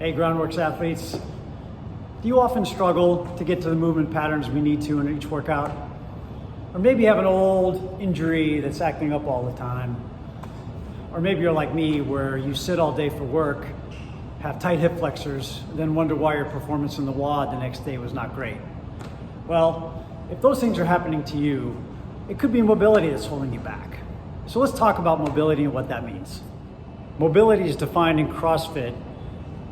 Hey, Groundworks athletes. Do you often struggle to get to the movement patterns we need to in each workout? Or maybe you have an old injury that's acting up all the time. Or maybe you're like me, where you sit all day for work, have tight hip flexors, then wonder why your performance in the WOD the next day was not great. Well, if those things are happening to you, it could be mobility that's holding you back. So let's talk about mobility and what that means. Mobility is defined in CrossFit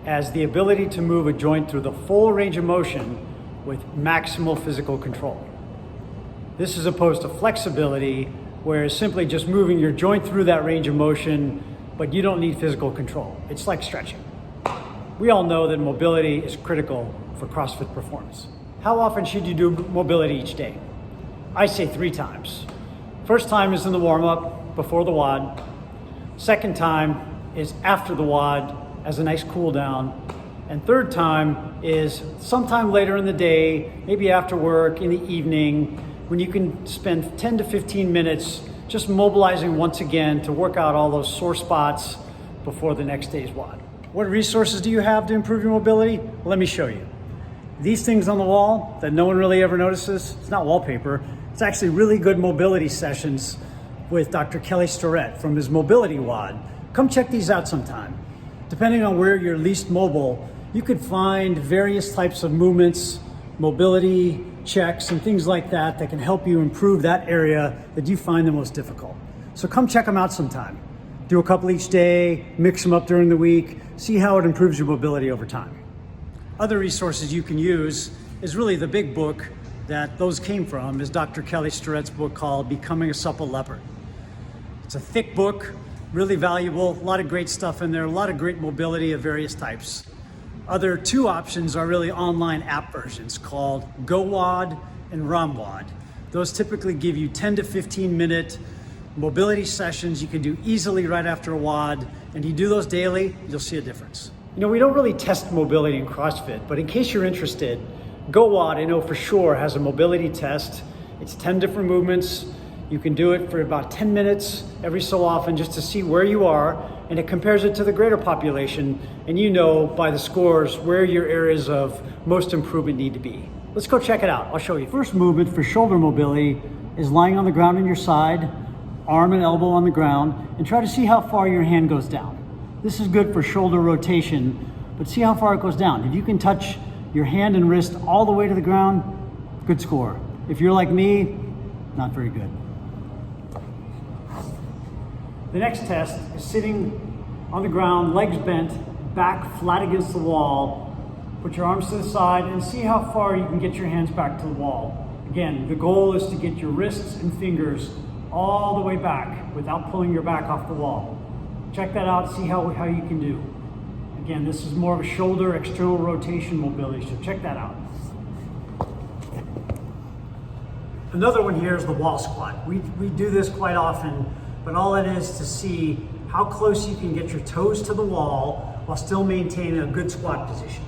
as the ability to move a joint through the full range of motion with maximal physical control. This is opposed to flexibility, where it's simply just moving your joint through that range of motion, but you don't need physical control. It's like stretching. We all know that mobility is critical for CrossFit performance. How often should you do mobility each day? I say 3 times. First time is in the warm-up before the WOD. Second time is after the WOD as a nice cool down. And third time is sometime later in the day, maybe after work, in the evening, when you can spend 10 to 15 minutes just mobilizing once again to work out all those sore spots before the next day's WOD. What resources do you have to improve your mobility? Well, let me show you. These things on the wall that no one really ever notices, it's not wallpaper, it's actually really good mobility sessions with Dr. Kelly Starrett from his mobility WOD. Come check these out sometime. Depending on where you're least mobile, you could find various types of movements, mobility checks, and things like that that can help you improve that area that you find the most difficult. So come check them out sometime. Do a couple each day, mix them up during the week, see how it improves your mobility over time. Other resources you can use is really the big book that those came from, is Dr. Kelly Starrett's book called Becoming a Supple Leopard. It's a thick book, really valuable, a lot of great stuff in there, a lot of great mobility of various types. Other 2 options are really online app versions called WOD and WOD. Those typically give you 10 to 15 minute mobility sessions you can do easily right after a WOD, and you do those daily, you'll see a difference. You know, we don't really test mobility in CrossFit, but in case you're interested, WOD, I know for sure, has a mobility test. It's 10 different movements. You can do it for about 10 minutes every so often just to see where you are, and it compares it to the greater population, and you know by the scores where your areas of most improvement need to be. Let's go check it out. I'll show you. First movement for shoulder mobility is lying on the ground on your side, arm and elbow on the ground, and try to see how far your hand goes down. This is good for shoulder rotation, but see how far it goes down. If you can touch your hand and wrist all the way to the ground, good score. If you're like me, not very good. The next test is sitting on the ground, legs bent, back flat against the wall. Put your arms to the side and see how far you can get your hands back to the wall. Again, the goal is to get your wrists and fingers all the way back without pulling your back off the wall. Check that out, see how you can do. Again, this is more of a shoulder external rotation mobility, so check that out. Another one here is the wall squat. We do this quite often, but all it is to see how close you can get your toes to the wall while still maintaining a good squat position.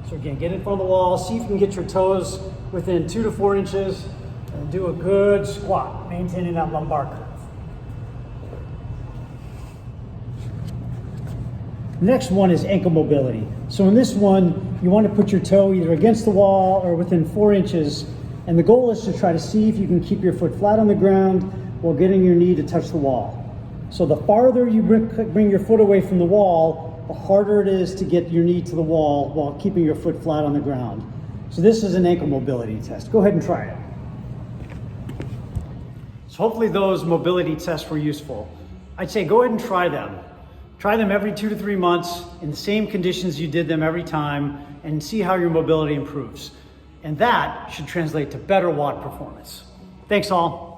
So again, get in front of the wall, see if you can get your toes within 2 to 4 inches, and do a good squat, maintaining that lumbar curve. The next one is ankle mobility. So in this one, you want to put your toe either against the wall or within 4 inches, and the goal is to try to see if you can keep your foot flat on the ground while getting your knee to touch the wall. So the farther you bring your foot away from the wall, the harder it is to get your knee to the wall while keeping your foot flat on the ground. So this is an ankle mobility test. Go ahead and try it. So hopefully those mobility tests were useful. I'd say go ahead and try them. Try them every 2 to 3 months in the same conditions you did them every time, and see how your mobility improves. And that should translate to better WOD performance. Thanks all.